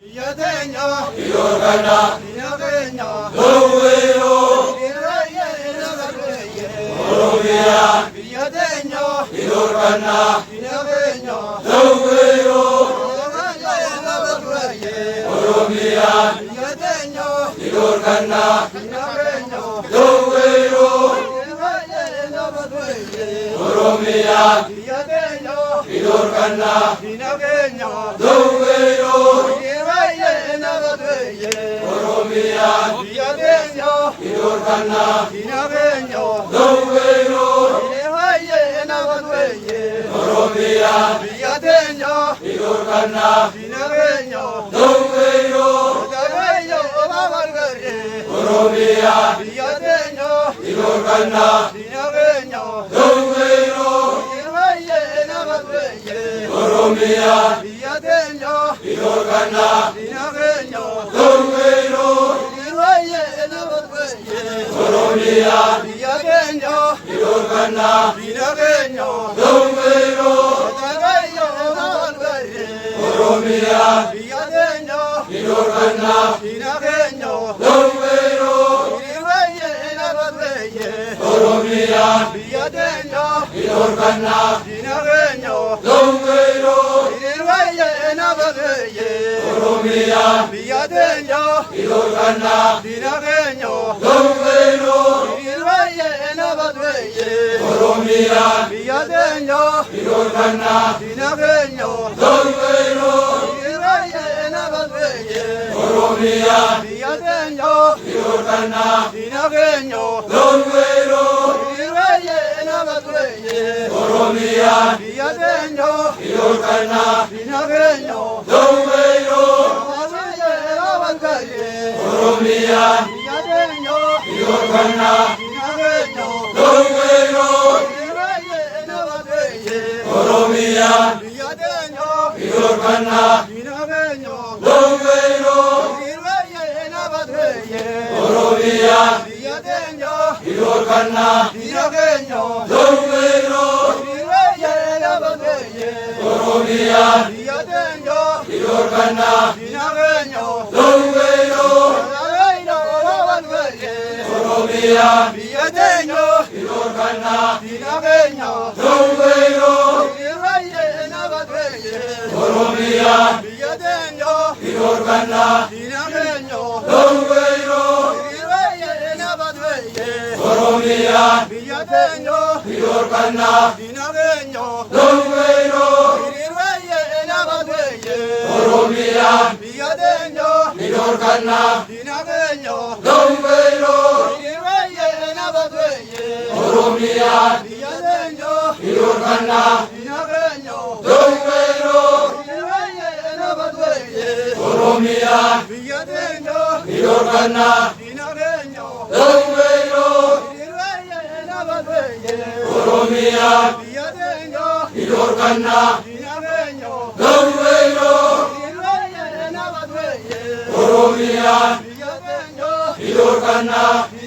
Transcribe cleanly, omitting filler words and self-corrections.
Yadenya, Yorgana, Yadenya, Owero, Oromia, Yadenya, Yorgana, Yadenya, Owero, Oromia, Yadenya, Yorgana, Yadenya, Owero, Oromia, Yadenya, Yorgana, Yadenya, Owero, Oromia, Yadenya, Yorgana, Yadenya, Owero, Oromia, Yadenya, Yorgana, Yadenya, Owero, Oromia, Yadenya, Yorgana, Yadenya, Owero, Oromia, Yadenya, Yorgana, Yadenya, Owero, Oromia, Yadenya, Yorgana, Yadenya, Owero, Oromia, Yadenya, Yorgana, Yadenya, Owero, Oromia, Yadenya, Yorgana, Yadenya, Owero, Oromia, Yadenya, Yorgana, Yadenya, Owero, Oromia, Yadenya, Yorgana, Yadenya, Owero, Oromia, Yadenya, Yorgana, Yadenya, Owero, Oromia, Yadenya, Yorgana, Yadenya, Owero, Oromia, Yadenya, Yorgana, Yadenya, Owero, Oromia, Yadenya, Yorgana, Yadenya, Owero, Oromia, Yadenya, Yorgana, Yadenya, Owero, Oromia, Yadenya, Yorgana, Yadenya, Owero, Oromia, Yadenya, Yorgana, Yadenya, Owero, Oromia, Yadenya, Yorgana, Yadenya, Owero, Oromia, Yadenya, Yorgana, Yadenya, Owero, Oromia, Yadenya, Yorgana, Yadenya, Owero, Oromia, Yadenya, Yorgana, Yadenya, Owero, Oromia, Yadenya, Yorgana, Yadenya, Owero, Oromia, Yadenya, Yorgana, Yadenya, Owero, Oromia, Yadenya, Yorgana, Yadenya,